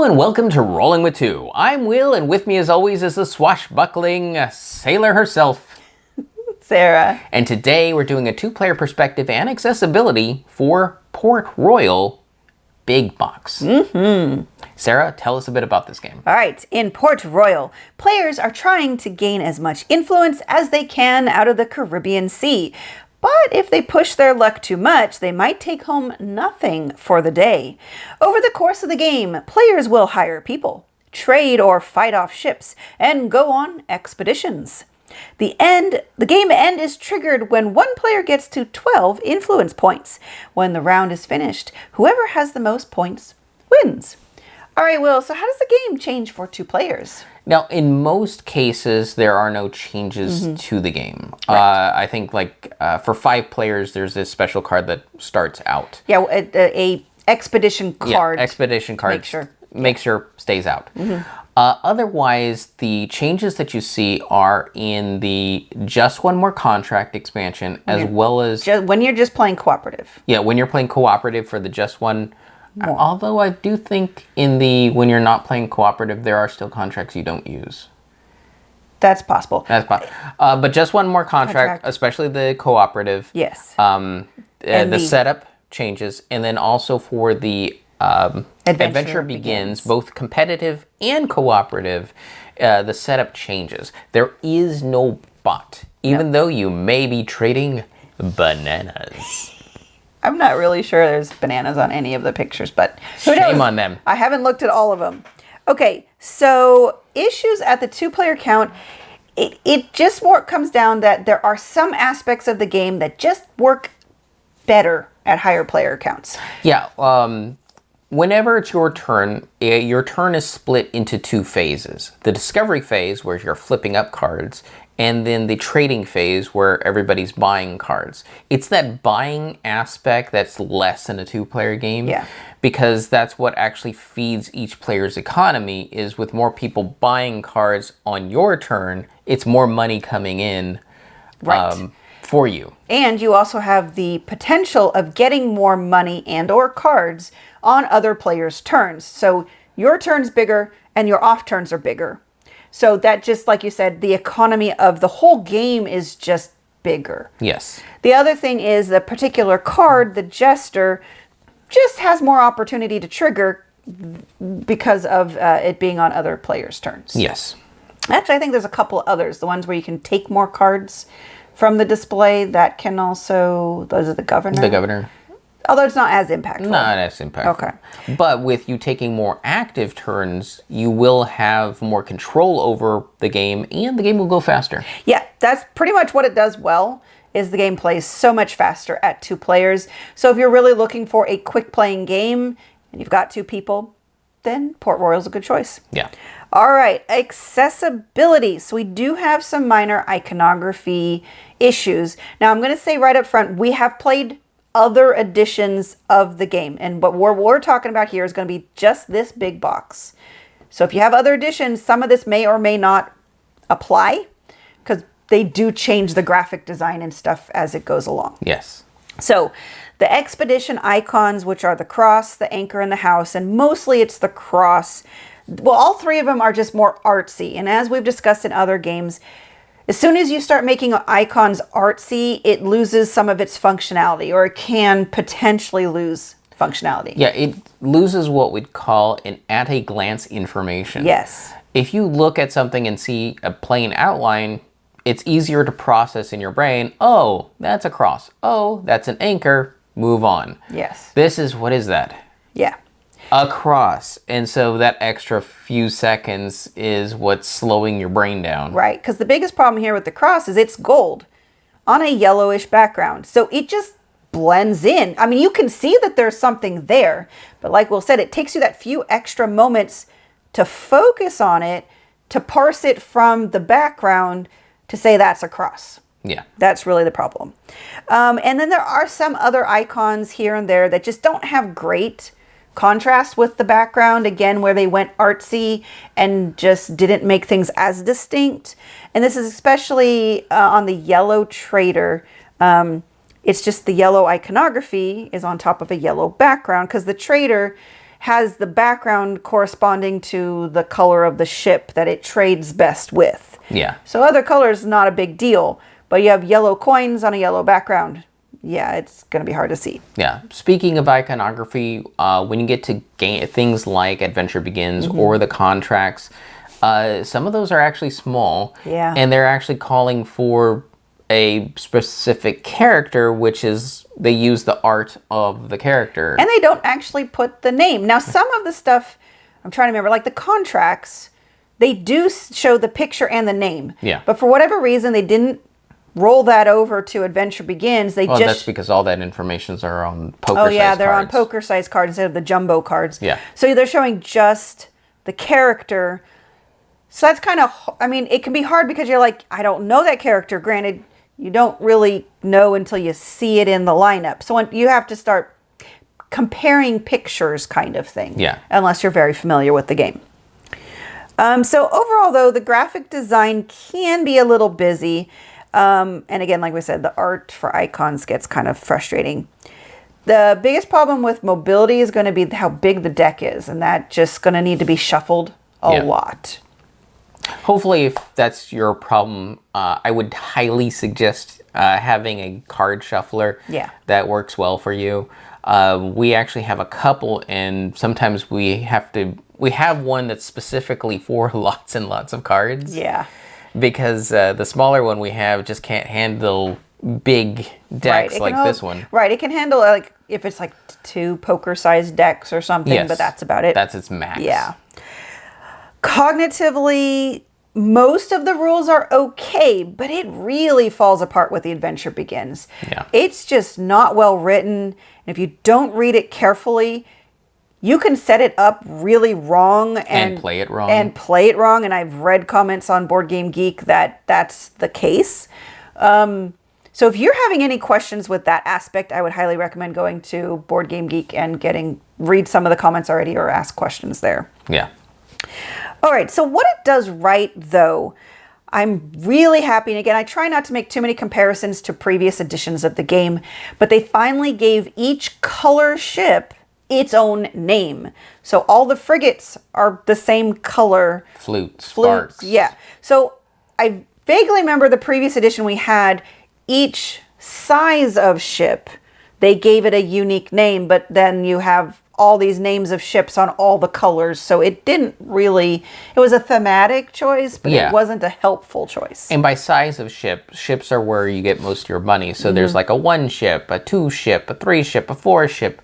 and welcome to Rolling with Two. I'm Will, and with me as always is the swashbuckling sailor herself, Sarah. And today we're doing a two-player perspective and accessibility for Port Royal Big Box. Sarah, tell us a bit about this game. All right, in Port Royal, players are trying to gain as much influence as they can out of the Caribbean Sea. But if they push their luck too much, they might take home nothing for the day. Over the course of the game, players will hire people, trade or fight off ships, and go on expeditions. The game end is triggered when one player gets to 12 influence points. When the round is finished, whoever has the most points wins. All right, Will, so how does the game change for two players? Now, in most cases, there are no changes to the game. Right. I think, for 5 players, there's this special card that starts out. Yeah, a expedition card. Yeah, expedition card. Make sure stays out. Otherwise, the changes that you see are in the Just One More Contract expansion, as well as... when you're just playing cooperative. Yeah, when you're playing cooperative for the Just One... Although I do think when you're not playing cooperative, there are still contracts you don't use. That's possible. But Just One More Contract, especially the cooperative. Yes. The setup changes. And then also for the Adventure Begins, both competitive and cooperative, the setup changes. There is no bot, even though you may be trading bananas. I'm not really sure there's bananas on any of the pictures, but who knows? Shame on them. I haven't looked at all of them. Okay, so issues at the two-player count, it just more comes down that there are some aspects of the game that just work better at higher player counts. Yeah, whenever it's your turn is split into 2 phases. The discovery phase, where you're flipping up cards, and then the trading phase where everybody's buying cards. It's that buying aspect that's less in a 2-player game. Yeah. Because that's what actually feeds each player's economy, is with more people buying cards on your turn, it's more money coming in for you. And you also have the potential of getting more money and or cards on other players' turns. So your turn's bigger and your off turns are bigger. So that just, like you said, the economy of the whole game is just bigger. Yes. The other thing is the particular card, the Jester, just has more opportunity to trigger because of it being on other players' turns. Yes. Actually, I think there's a couple others. The ones where you can take more cards from the display, that can also... Those are the Governor? The Governor. Although it's not as impactful. Not as impactful. Okay. But with you taking more active turns, you will have more control over the game, and the game will go faster. Yeah, that's pretty much what it does well, is the game plays so much faster at 2 players. So if you're really looking for a quick playing game, and you've got 2 people, then Port Royal's a good choice. Yeah. All right, accessibility. So we do have some minor iconography issues. Now I'm going to say right up front, we have played other editions of the game, and what we're talking about here is going to be just this big box. So if you have other editions, some of this may or may not apply, because they do change the graphic design and stuff as it goes along. Yes. So the expedition icons, which are the cross, the anchor, and the house, and mostly it's the cross. Well, all 3 of them are just more artsy, and as we've discussed in other games, as soon as you start making icons artsy, it loses some of its functionality, or it can potentially lose functionality. Yeah, it loses what we'd call an at-a-glance information. Yes. If you look at something and see a plain outline, it's easier to process in your brain, oh, that's a cross. Oh, that's an anchor. Move on. Yes. What is that? Yeah. A cross. And so that extra few seconds is what's slowing your brain down. Right, because the biggest problem here with the cross is it's gold on a yellowish background. So it just blends in. I mean, you can see that there's something there, but like Will said, it takes you that few extra moments to focus on it, to parse it from the background to say that's a cross. Yeah. That's really the problem. And then there are some other icons here and there that just don't have great contrast with the background, again, where they went artsy and just didn't make things as distinct. And this is especially on the yellow trader. It's just the yellow iconography is on top of a yellow background, because the trader has the background corresponding to the color of the ship that it trades best with. Yeah. So other colors, not a big deal. But you have yellow coins on a yellow background. Yeah, it's going to be hard to see. Yeah. Speaking of iconography, when you get to things like Adventure Begins or the contracts, some of those are actually small. Yeah. And they're actually calling for a specific character, which is they use the art of the character. And they don't actually put the name. Now, some of the stuff, I'm trying to remember, like the contracts, they do show the picture and the name. Yeah. But for whatever reason, they didn't roll that over to Adventure Begins. Well, that's because all that information's are on poker Oh, yeah, size they're on cards. poker size cards instead of the jumbo cards. Yeah. So they're showing just the character. So that's kind of, I mean, it can be hard because you're like, I don't know that character. Granted, you don't really know until you see it in the lineup. So you have to start comparing pictures kind of thing. Yeah. Unless you're very familiar with the game. So overall, though, the graphic design can be a little busy. And again, like we said, the art for icons gets kind of frustrating. The biggest problem with mobility is going to be how big the deck is. And that's just going to need to be shuffled a lot. Hopefully, if that's your problem, I would highly suggest having a card shuffler that works well for you. We actually have a couple, and sometimes we have one that's specifically for lots and lots of cards. Yeah. Because the smaller one we have just can't handle big decks like this one. Right. It can handle, like, if it's like 2 poker-sized decks or something, but that's about it. That's its max. Yeah. Cognitively, most of the rules are okay, but it really falls apart with the Adventure Begins. Yeah. It's just not well written. And if you don't read it carefully, you can set it up really wrong and play it wrong. And I've read comments on Board Game Geek that that's the case. So if you're having any questions with that aspect, I would highly recommend going to Board Game Geek and read some of the comments already or ask questions there. Yeah. All right, so what it does right, though, I'm really happy. And again, I try not to make too many comparisons to previous editions of the game, but they finally gave each color ship its own name. So all the frigates are the same color. Flutes, sparks. Yeah. So I vaguely remember the previous edition we had each size of ship, they gave it a unique name, but then you have all these names of ships on all the colors. So it didn't really, it was a thematic choice, but it wasn't a helpful choice. And by size of ships are where you get most of your money. So there's like a 1 ship, a 2 ship, a 3 ship, a 4 ship,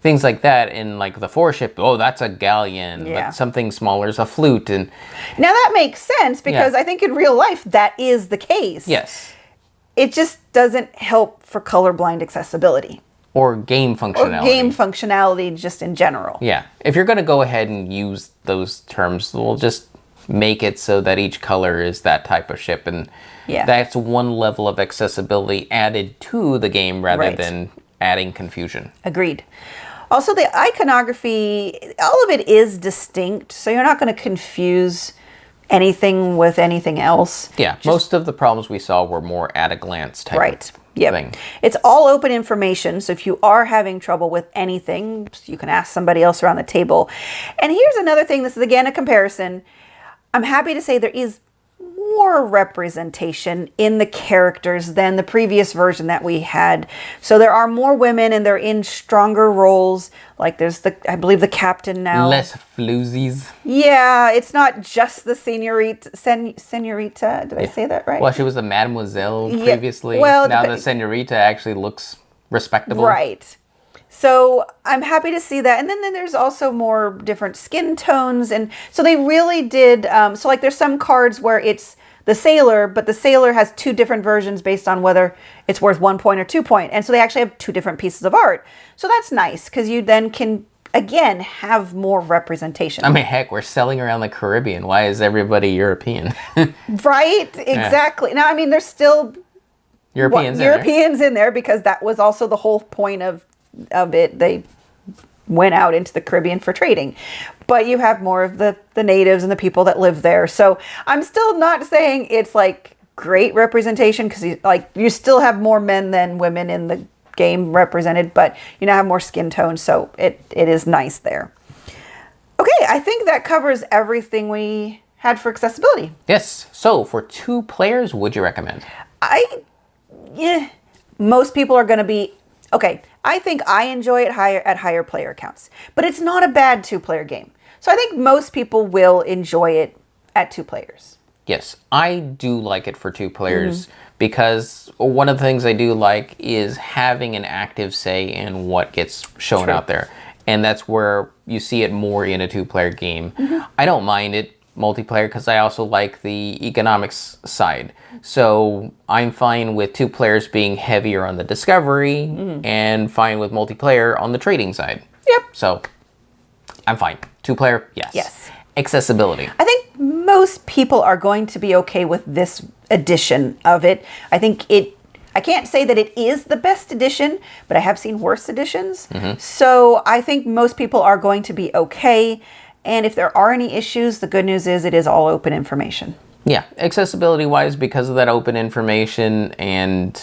things like that. And like the 4 ship, oh, that's a galleon, but something smaller is a flute. And now that makes sense because I think in real life that is the case. Yes. It just doesn't help for colorblind accessibility. Or game functionality. Or game functionality just in general. Yeah. If you're going to go ahead and use those terms, we'll just make it so that each color is that type of ship. And that's one level of accessibility added to the game rather than adding confusion. Agreed. Also, the iconography, all of it is distinct, so you're not going to confuse anything with anything else. Yeah, most of the problems we saw were more at a glance type of thing. It's all open information, so if you are having trouble with anything, you can ask somebody else around the table. And here's another thing, this is again a comparison. I'm happy to say there is more representation in the characters than the previous version that we had. So there are more women and they're in stronger roles. Like there's I believe the captain now. Less floozies. Yeah, it's not just the senorita. Did I say that right? Well, she was a mademoiselle previously. Well, now the senorita actually looks respectable. Right. So I'm happy to see that. And then there's also more different skin tones. And so they really did. So like there's some cards where it's the sailor, but the sailor has 2 different versions based on whether it's worth 1 point or 2 point. And so they actually have 2 different pieces of art. So that's nice because you then can, again, have more representation. I mean, heck, we're selling around the Caribbean. Why is everybody European? Right? Exactly. Yeah. Now, I mean, there's still Europeans in there because that was also the whole point of it. They went out into the Caribbean for trading, but you have more of the natives and the people that live there. So I'm still not saying it's like great representation because you still have more men than women in the game represented, but you now have more skin tones, so it is nice there. Okay, I think that covers everything we had for accessibility. Yes. So for 2 players, would you recommend? Yeah, most people are going to be okay. I think I enjoy it at higher player counts, but it's not a bad 2-player game. So I think most people will enjoy it at 2 players. Yes, I do like it for 2 players because one of the things I do like is having an active say in what gets shown out there. And that's where you see it more in a 2-player game. I don't mind it multiplayer because I also like the economics side. So I'm fine with 2 players being heavier on the discovery and fine with multiplayer on the trading side. Yep. So I'm fine. 2-player, yes. Yes. Accessibility. I think most people are going to be okay with this edition of it. I think I can't say that it is the best edition, but I have seen worse editions. So I think most people are going to be okay. And if there are any issues, the good news is it is all open information. Yeah, accessibility wise, because of that open information, and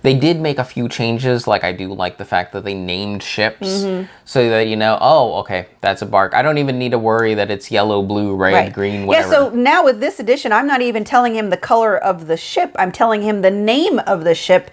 they did make a few changes. Like, I do like the fact that they named ships so that you know, oh, okay, that's a bark. I don't even need to worry that it's yellow, blue, red, green, whatever. Yeah, so now with this edition, I'm not even telling him the color of the ship. I'm telling him the name of the ship,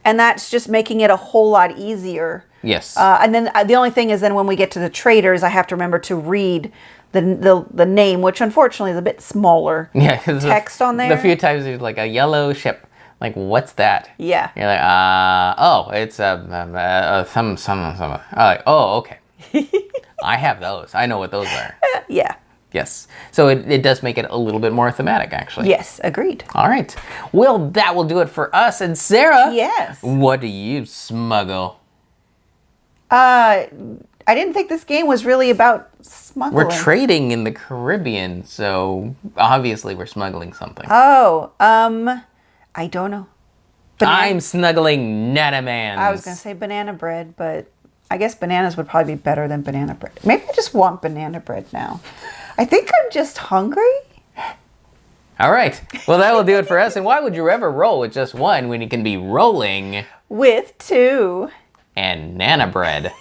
and that's just making it a whole lot easier. Yes. And then the only thing is then when we get to the traders, I have to remember to read the name, which unfortunately is a bit smaller. Yeah, text on there. The few times there's like a yellow ship. Like, what's that? Yeah. You're like, oh, it's some. Oh, okay. I have those. I know what those are. Yeah. Yes. So it does make it a little bit more thematic, actually. Yes, agreed. All right. Well, that will do it for us. And Sarah. Yes. What do you smuggle? I didn't think this game was really about smuggling. We're trading in the Caribbean, so obviously we're smuggling something. Oh, I don't know. I'm snuggling Nanamans. I was going to say banana bread, but I guess bananas would probably be better than banana bread. Maybe I just want banana bread now. I think I'm just hungry. All right. Well, that will do it for us. And why would you ever roll with just one when you can be rolling with 2 and Nana bread?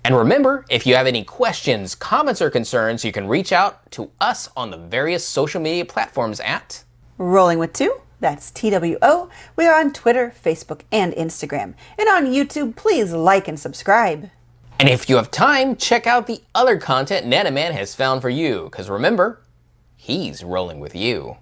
And remember, if you have any questions, comments, or concerns, you can reach out to us on the various social media platforms at Rolling with 2. That's TWO. We are on Twitter, Facebook, and Instagram. And on YouTube, please like and subscribe. And if you have time, check out the other content Nanaman has found for you. Because remember, he's rolling with you.